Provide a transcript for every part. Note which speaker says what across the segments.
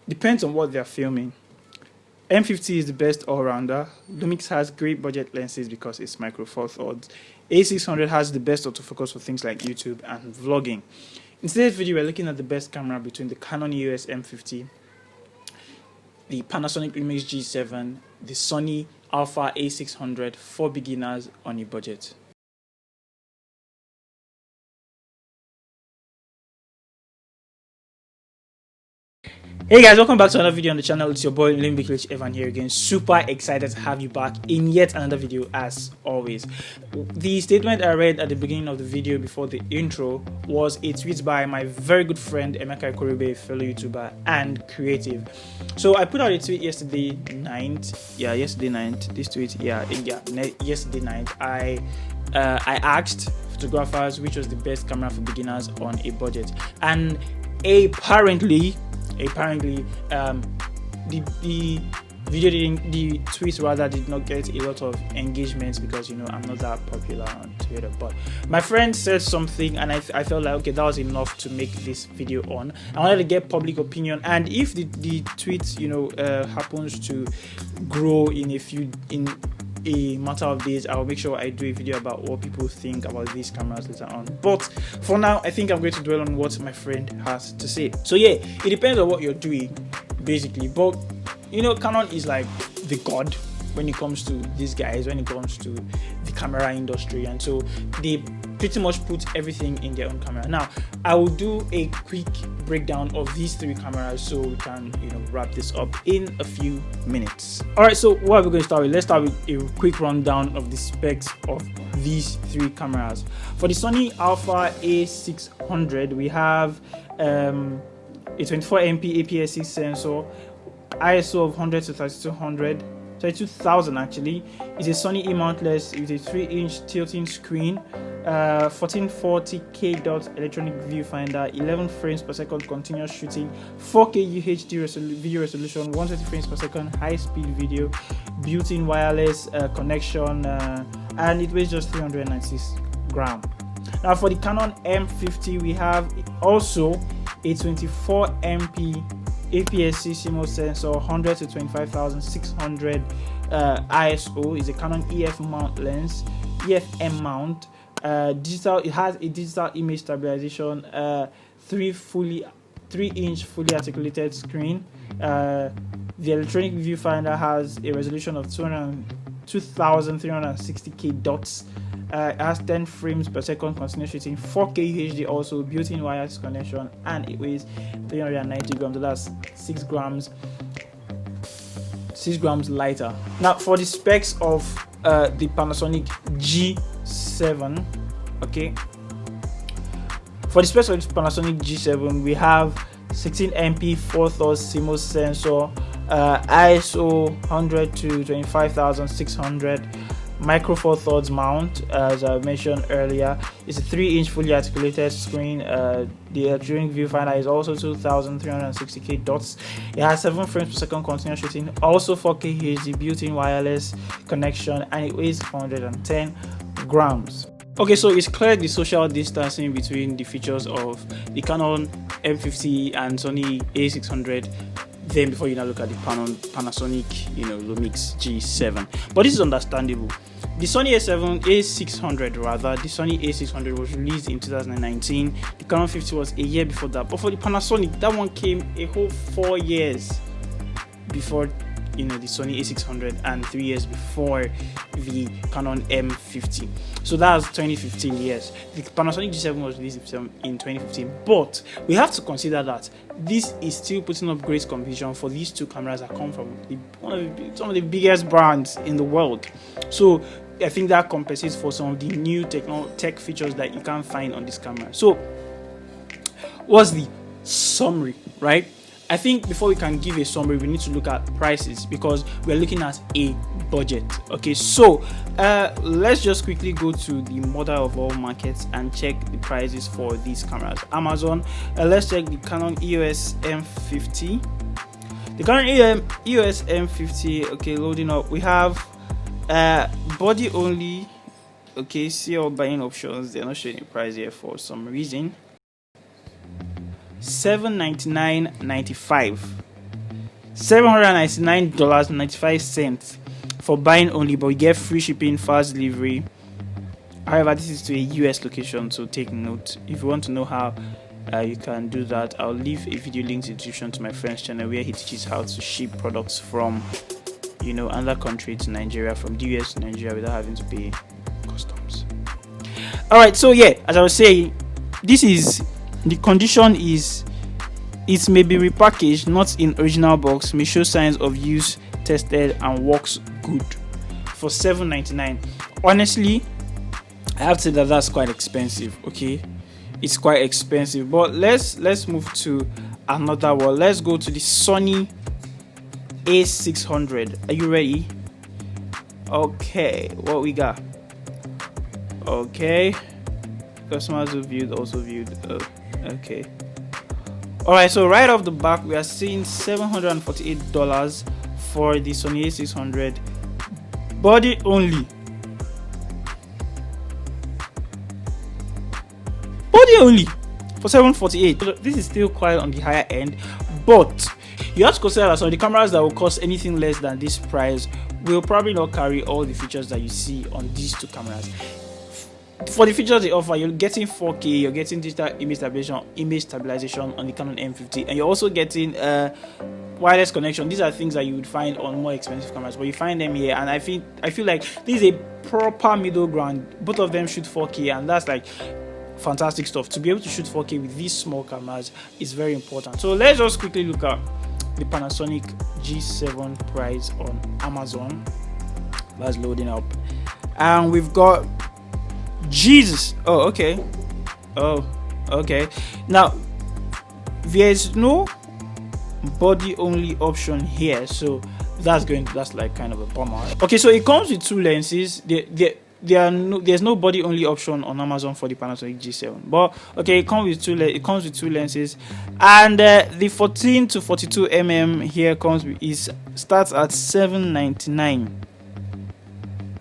Speaker 1: Depends on what they're filming. M50 is the best all-rounder. Lumix has great budget lenses because it's micro four thirds. A600 has the best autofocus for things like YouTube and vlogging. In today's video, we're looking at the best camera between the Canon EOS M50, the Panasonic Lumix G7, the Sony Alpha A600 for beginners on a budget. Hey guys, welcome back to another video on the channel. It's your boy Limbiclich Evan here again. Super excited to have you back in yet another video as always. The statement I read at the beginning of the video before the intro was a tweet by my very good friend Emeka Ikorebe, fellow YouTuber and creative. So I put out a tweet yesterday night. Yesterday night. Yesterday night. I asked photographers which was the best camera for beginners on a budget, and apparently the tweet rather did not get a lot of engagement because I'm not that popular on Twitter. But my friend said something and I felt like, okay, that was enough to make this video on. I wanted to get public opinion, and if the tweet happens to grow in a matter of days, I'll make sure I do a video about what people think about these cameras later on. But for now, I think I'm going to dwell on what my friend has to say. So yeah, it depends on what you're doing basically, but Canon is like the god when it comes to these guys, when it comes to the camera industry, and so they pretty much put everything in their own camera. Now I will do a quick breakdown of these three cameras so we can wrap this up in a few minutes. All right, so what are we going to start with? Let's start with a quick rundown of the specs of these three cameras. For the Sony Alpha A600, we have a 24MP APS-C sensor, ISO of 100 to 32,000 actually. It's a Sony E-mountless with a 3-inch tilting screen, 1440K dot electronic viewfinder, 11 frames per second continuous shooting, 4K UHD video resolution, 120 frames per second high-speed video, built-in wireless connection, and it weighs just 396 grams. Now for the Canon M50, we have also a 24MP APS-C CMOS sensor, 100 to 25,600 ISO. Is a Canon EF mount lens, EFM mount. Digital. It has a digital image stabilization. 3-inch fully articulated screen. The electronic viewfinder has a resolution of 2,360K dots. It has 10 frames per second continuous shooting, 4K UHD also, built-in wireless connection, and it weighs 390 grams. So that's 6 grams lighter. Now for the specs of the Panasonic G7, okay. For the specs of the Panasonic G7, we have 16MP 4-thirds CMOS sensor, ISO 100 to 25,600. Micro four thirds mount, as I mentioned earlier. It's a 3-inch fully articulated screen. The electronic viewfinder is also 2,360K dots. It has 7 frames per second continuous shooting, also 4K UHD, built-in wireless connection, and it weighs 410 grams. Okay, so it's clear the social distancing between the features of the Canon M50 and Sony A600. Then before you now look at the Panasonic Lumix G7, but this is understandable. The Sony A600 rather, the Sony A600 was released in 2019. The Canon 50 was a year before that, but for the Panasonic, that one came a whole 4 years before the Sony A600 and 3 years before the Canon M50. So that's 2015 years. The Panasonic G7 was released in 2015, but we have to consider that this is still putting up great competition for these two cameras that come from some of the biggest brands in the world. So I think that compensates for some of the new tech features that you can't find on this camera. So what's the summary, right? I think before we can give a summary, we need to look at prices because we're looking at a budget. Okay, so let's just quickly go to the mother of all markets and check the prices for these cameras. Amazon. Let's check the Canon EOS M50. The Canon EOS M50. Okay, loading up. We have body only. Okay, see all buying options. They're not showing a price here for some reason. $799.95. $799.95 for buying only, but you get free shipping, fast delivery. However, this is to a US location, so take note. If you want to know how you can do that, I'll leave a video link in the description to my friend's channel where he teaches how to ship products from another country to Nigeria, from the US to Nigeria without having to pay customs. All right, so yeah, as I was saying, this is the condition is it may be repackaged, not in original box, may show signs of use, tested, and works good for $799. Honestly, I have to say that that's quite expensive. Okay, it's quite expensive, but let's move to another one. Let's go to the Sony A600. Are you ready? Okay, what we got? Okay, customers who viewed also viewed. Okay. All right, so right off the back, we are seeing $748 for the Sony A600, body only. Body only for $748. So this is still quite on the higher end, but you have to consider that some of the cameras that will cost anything less than this price will probably not carry all the features that you see on these two cameras. For the features they offer, you're getting 4K, you're getting digital image stabilization on the Canon M50, and you're also getting wireless connection. These are things that you would find on more expensive cameras, but you find them here, and I feel like this is a proper middle ground. Both of them shoot 4K, and that's like fantastic stuff. To be able to shoot 4K with these small cameras is very important. So let's just quickly look at the Panasonic G7 price on Amazon. That's loading up, and we've got Jesus. Oh, okay. Oh, okay. Now there's no body only option here, so that's like kind of a bummer. Okay, so it comes with two lenses. There's no body only option on Amazon for the Panasonic G7, but okay, it comes with two lenses, and the 14 to 42 mm here starts at $799.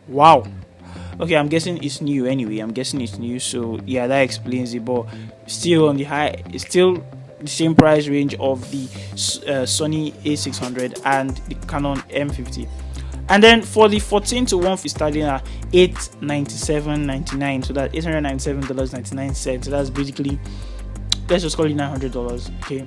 Speaker 1: Wow. Okay, I'm guessing it's new anyway. So yeah, that explains it. But still on the high, it's still the same price range of the Sony A600 and the Canon M50. And then for the 14 to 1, it's starting at $897.99. So that's $897.99. So that's basically, let's just call it $900. Okay.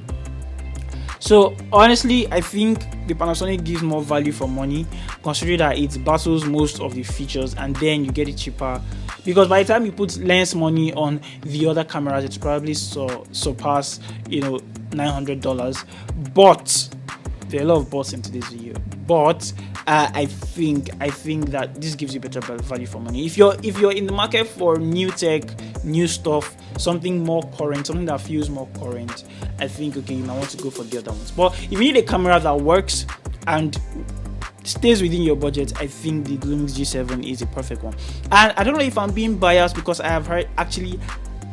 Speaker 1: So honestly, I think the Panasonic gives more value for money, considering that it battles most of the features, and then you get it cheaper. Because by the time you put lens money on the other cameras, it's probably surpass $900. But there are a lot of bots into this video. But I think that this gives you better value for money. If you're in the market for new tech, new stuff, something more current, something that feels more current, I think okay, you might want to go for the other ones. But if you need a camera that works and stays within your budget, I think the Lumix G7 is a perfect one. And I don't know if I'm being biased because I have actually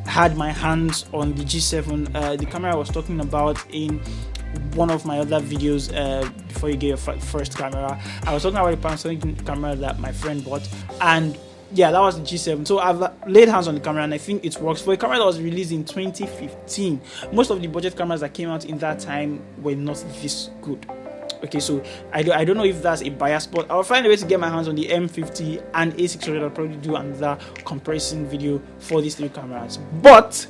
Speaker 1: had my hands on the G7, the camera I was talking about in one of my other videos before you get your first camera. I was talking about the Panasonic camera that my friend bought, and yeah, that was the G7. So I've laid hands on the camera and I think it works. For a camera that was released in 2015, most of the budget cameras that came out in that time were not this good. Okay, so I don't know if that's a bias, but I'll find a way to get my hands on the M50 and A600. I'll probably do another comparison video for these three cameras. But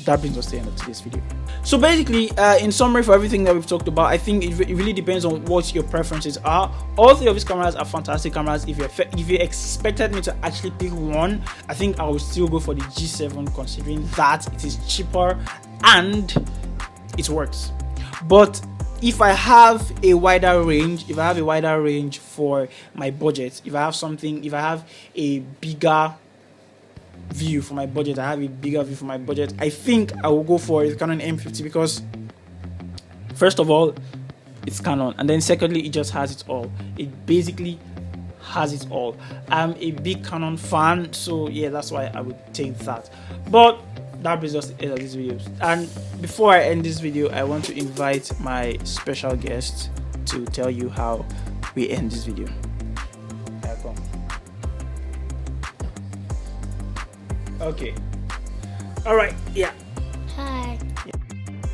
Speaker 1: that brings us to the end of today's video. So basically, in summary, for everything that we've talked about, I think it really depends on what your preferences are. All three of these cameras are fantastic cameras. If you expected me to actually pick one, I think I would still go for the G7, considering that it is cheaper and it works. But if I have a wider range, for my budget, if I have a bigger view for my budget, I think I will go for the Canon M50 because first of all, it's Canon, and then secondly, it just has it all. It basically has it all. I'm a big Canon fan, so yeah, that's why I would take that. But that brings us to the end of this video. And before I end this video, I want to invite my special guest to tell you how we end this video. Okay. All right. Yeah.
Speaker 2: Hi. Yeah.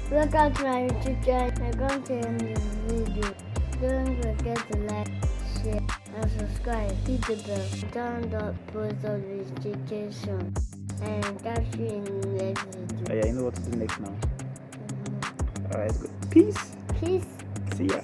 Speaker 2: Welcome to my YouTube channel. My going to end this video. Don't forget to like, share, and subscribe. Hit the bell. Turn the post notification. And catch you in the next video.
Speaker 1: Oh, yeah, you know what to do next now. Alright, good. Peace.
Speaker 2: Peace.
Speaker 1: See ya.